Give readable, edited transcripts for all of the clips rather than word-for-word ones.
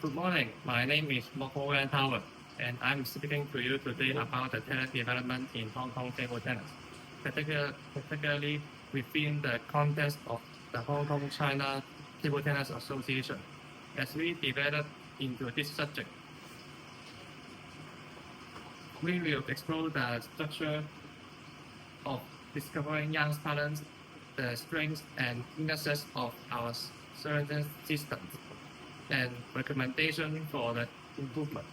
Good morning. My name is Moko Van Howard, and I'm speaking to you today about the talent development in Hong Kong table tennis, particularly within the context of the Hong Kong China Table Tennis Association. As we develop into this subject, we will explore the structure of discovering young talents, the strengths and weaknesses of our certain systems, and recommendation for the improvement.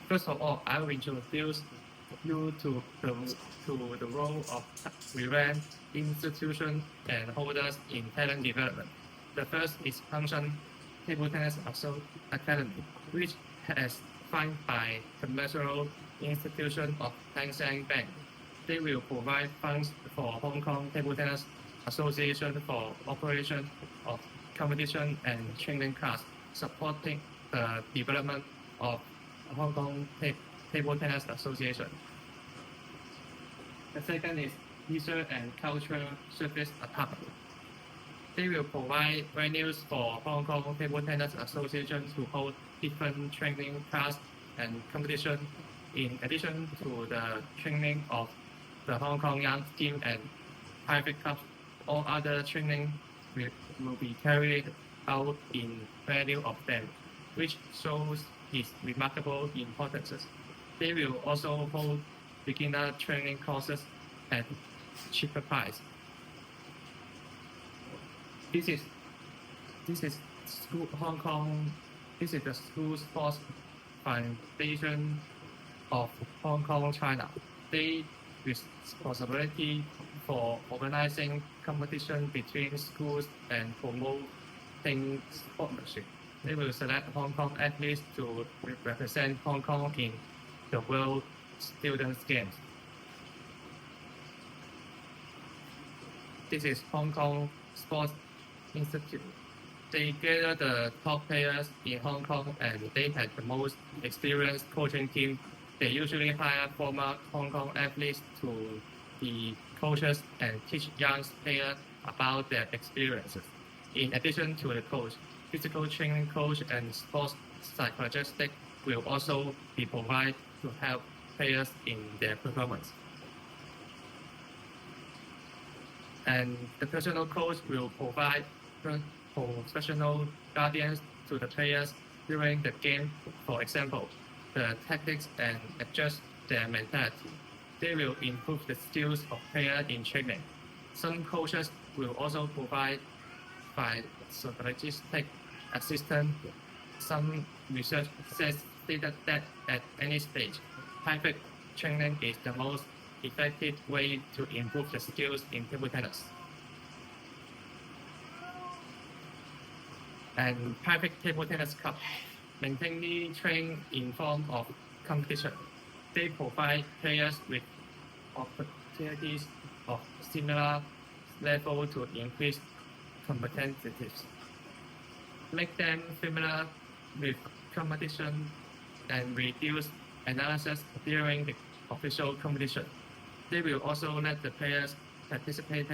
First of all, I will introduce you to the role of relevant institutions and holders in talent development. The first is Hang Table Tennis Academy, which is funded by commercial institution of Hang Seng Bank. They will provide funds for Hong Kong Table Tennis Association for operation of competition and training class, supporting the development of Hong Kong Table Tennis Association. The second is Leisure and Cultural Service Department. They will provide venues for Hong Kong Table Tennis Association to hold different training class and competition, in addition to the training of the Hong Kong Young Team and private clubs. All other training will be carried out in value of them, which shows its remarkable importance. They will also hold beginner training courses at cheaper price. This is Hong Kong. This is the School Sports Foundation of Hong Kong, China. They responsibility for organizing competition between schools and promoting sportsmanship. They will select Hong Kong athletes to represent Hong Kong in the World Students' Games. This is Hong Kong Sports Institute. They gather the top players in Hong Kong and they have the most experienced coaching team. They usually hire former Hong Kong athletes to be coaches and teach young players about their experiences. In addition to the coach, physical training coach and sports psychologist will also be provided to help players in their performance. And the personal coach will provide professional guidance to the players during the game. For example, the tactics and adjust their mentality. They will improve the skills of players in training. Some coaches will also provide psychologistic assistance. Some research stated that at any stage, private training is the most effective way to improve the skills in table tennis. And private table tennis club mainly train in form of competition. They provide players with opportunities of similar level to increase competitiveness, make them familiar with competition, and reduce analysis during the official competition. They will also let the players participate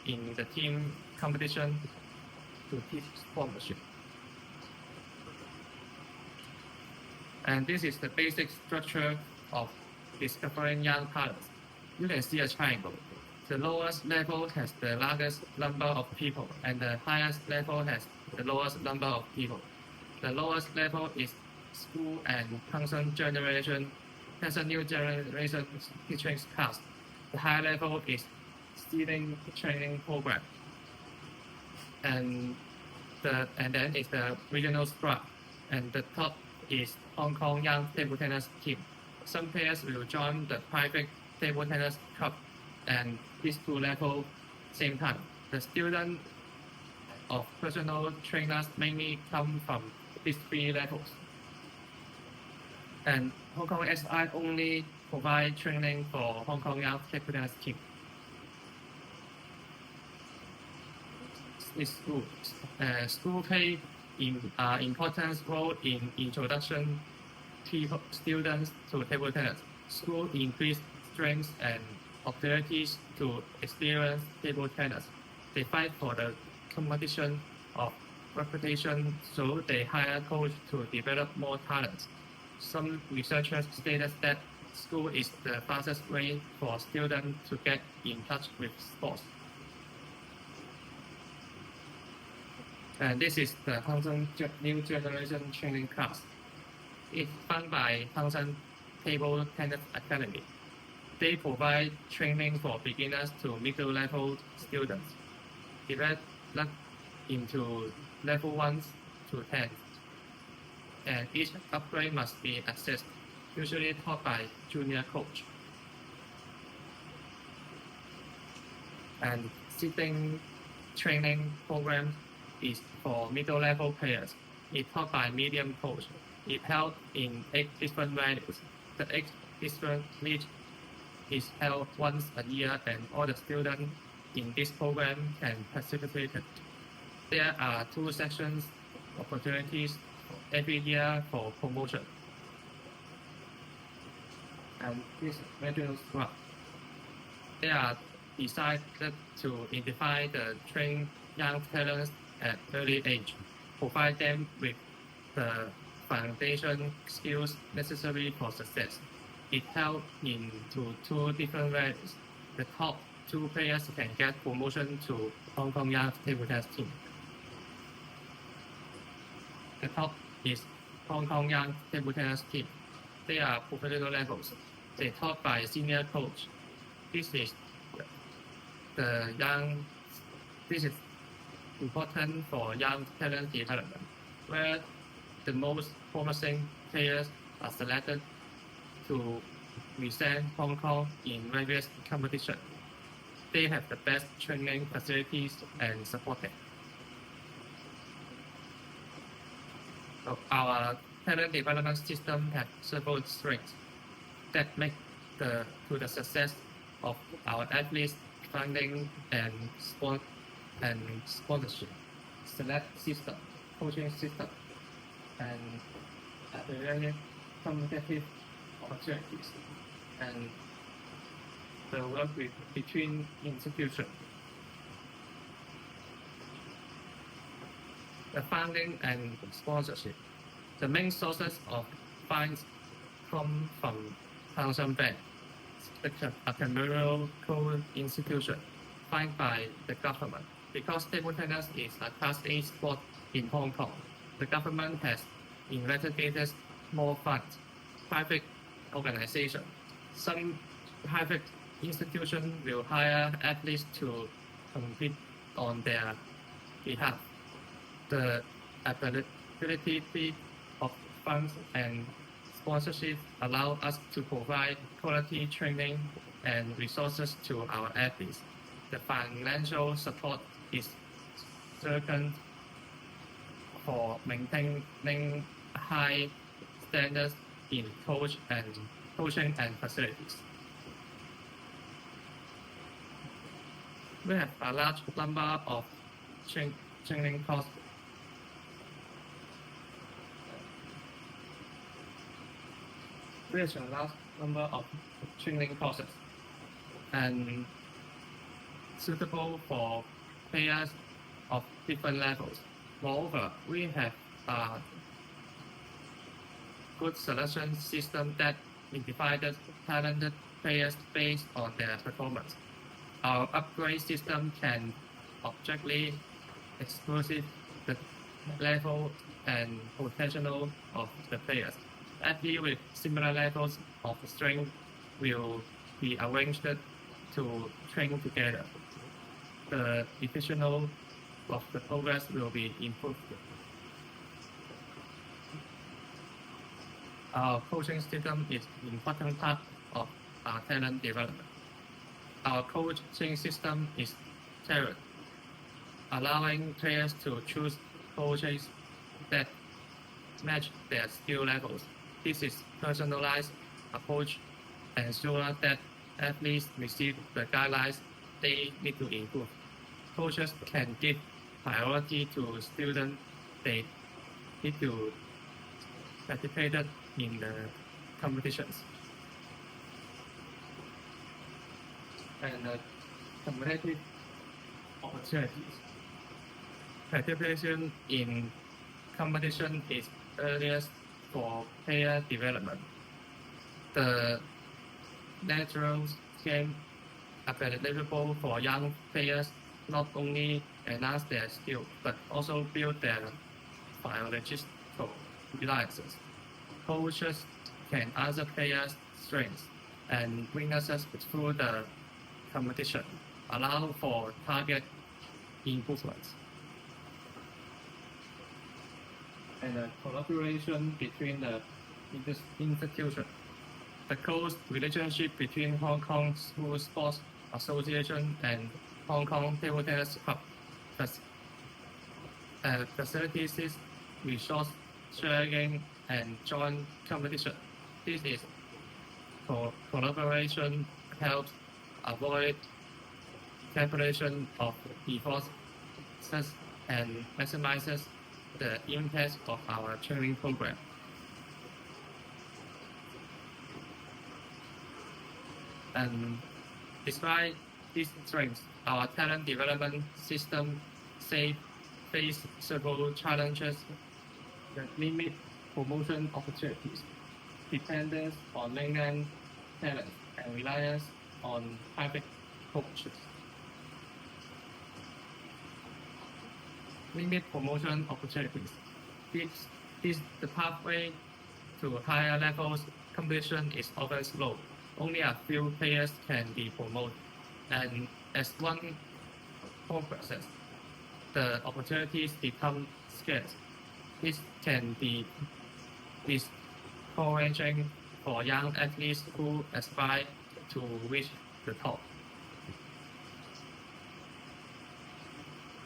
in the team competition to teach sportsmanship. And this is the basic structure of discovering young talents. You can see a triangle. The lowest level has the largest number of people, and the highest level has the lowest number of people. The lowest level is school and Hang generation, has a new generation teaching class. The high level is student training program. And then is the regional squad. And the top is Hong Kong Young Table Tennis Team. Some players will join the private table tennis club and these two levels same time. The students of personal trainers mainly come from these three levels. And Hong Kong SI only provide training for Hong Kong Young Table Tennis Team. School play important role in introduction to students to table tennis. School increase strengths and opportunities to experience table tennis. They fight for the competition of reputation, so they hire coach to develop more talent. Some researchers stated that school is the fastest way for students to get in touch with sports. And this is the Hang Seng New Generation Training Class. It's funded by Hang Seng Table Tennis Academy. They provide training for beginners to middle level students, divided into level 1 to 10. And each upgrade must be assessed, usually taught by junior coach. And sitting training program is for middle level players. It's taught by medium coach. It held in 8 different venues. The 8 different leagues is held once a year, and all the students in this program can participate. There are 2 sections opportunities every year for promotion. And this regional squad, they are designed to identify the trained young talents at early age, provide them with the foundation skills necessary for success. It held into 2 different ways. The top 2 players can get promotion to Hong Kong Young Table Tennis Team. The top is Hong Kong Young Table Tennis Team. They are professional levels. They taught by senior coach. This is important for young talent development, where the most promising players are selected to represent Hong Kong in various competitions. They have the best training facilities and support. So our talent development system has several strengths that make to the success of our athletes funding and sponsorship, select system, coaching system, and very competitive opportunities, and the work between institutions. The funding and sponsorship. The main sources of funds come from Hang Seng Bank, a commercial institution funded by the government. Because table tennis is a Class A sport in Hong Kong, the government has investigated more funds. Private organizations. Some private institutions will hire athletes to compete on their behalf. The availability of funds and sponsorship allow us to provide quality training and resources to our athletes. The financial support is certain for maintaining high standards in coaching and facilities. We have a large number of training courses. We have a large number of training courses and suitable for players of different levels. Moreover, we have a good selection system that identifies talented players based on their performance. Our upgrade system can objectively exclusive the level and potential of the players. Athletes with similar levels of strength will be arranged to train together. The efficiency of the progress will be improved. Our coaching system is an important part of our talent development. Our coaching system is tailored, allowing players to choose coaches that match their skill levels. This is personalized approach and ensure that athletes receive the guidelines they need to improve. Coaches can give priority to students they need to participate in the competitions. And competitive opportunities. participation in competition is earliest for player development. The natural game available for young players not only enhance their skill but also build their biological reliances. Coaches can answer players' strengths and weaknesses through the competition, allow for target improvements. And the collaboration between the institutions. The close relationship between Hong Kong School Sports Association and Hong Kong Table Tennis Club facilitates resource sharing and joint competition. This is collaboration helps avoid separation of resources and maximizes the impact of our training program. And despite these strengths, our talent development system face several challenges that limit promotion opportunities, dependence on mainland talent, and reliance on private coaches. Limit promotion opportunities. The pathway to higher levels competition is often slow. Only a few players can be promoted, and as one progresses, the opportunities become scarce. This can be discouraging for young athletes who aspire to reach the top.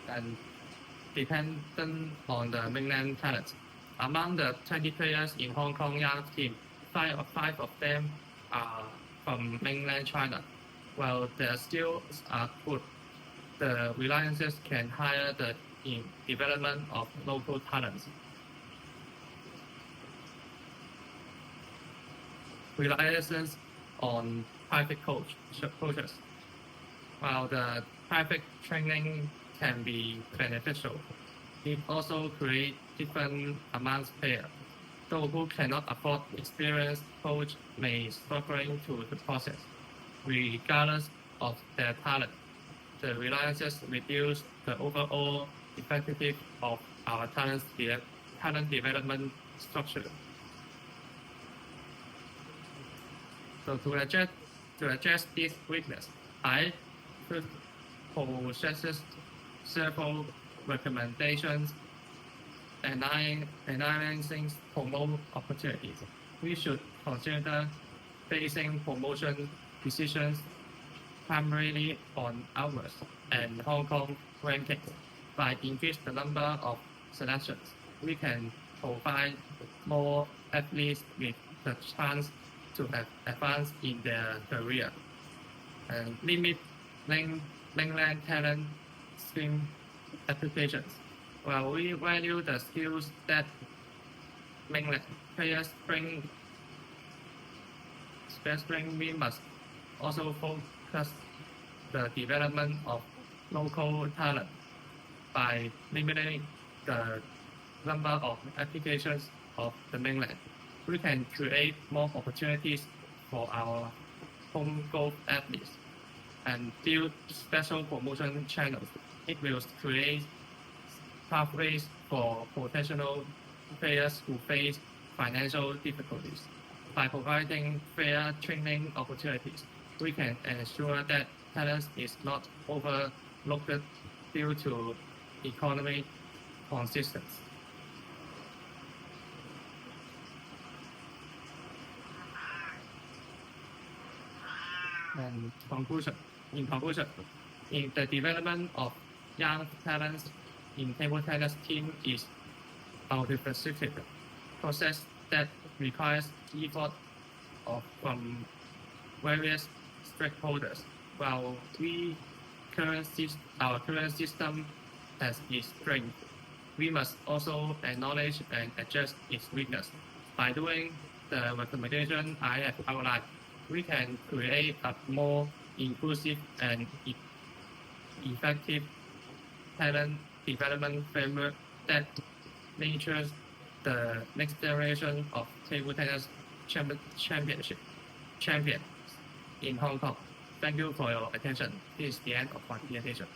And dependent on the mainland talent. Among the 20 players in Hong Kong young team, five of them are from mainland China. While their skills are good, the reliances can hire the development of local talents. Reliance on private coaches. While the private training can be beneficial, it also creates different amounts players. Those who cannot afford experienced coach may struggle to the process, regardless of their talent. The reliances reduce the overall effectiveness of our talent development structure. So to address this weakness, I possess several recommendations enhancing promote opportunities. We should consider basing promotion decisions primarily on ours and Hong Kong rankings. By increasing the number of selections, we can provide more athletes with the chance to advance in their career and limit mainland talent scheme applications. While we value the skills that mainland players bring, we must also focus the development of local talent by limiting the number of applications of the mainland. We can create more opportunities for our homegrown athletes and build special promotion channels. It will create pathways for potential players who face financial difficulties. By providing fair training opportunities, we can ensure that talent is not overlooked due to economic consistency. And in conclusion, in the development of young talents in table tennis team is multifaceted process that requires effort from various stakeholders. While our current system has its strength, we must also acknowledge and adjust its weakness. By doing the recommendation I have outlined, we can create a more inclusive and effective talent development framework that nurtures the next generation of table tennis champions in Hong Kong. Thank you for your attention. This is the end of my presentation.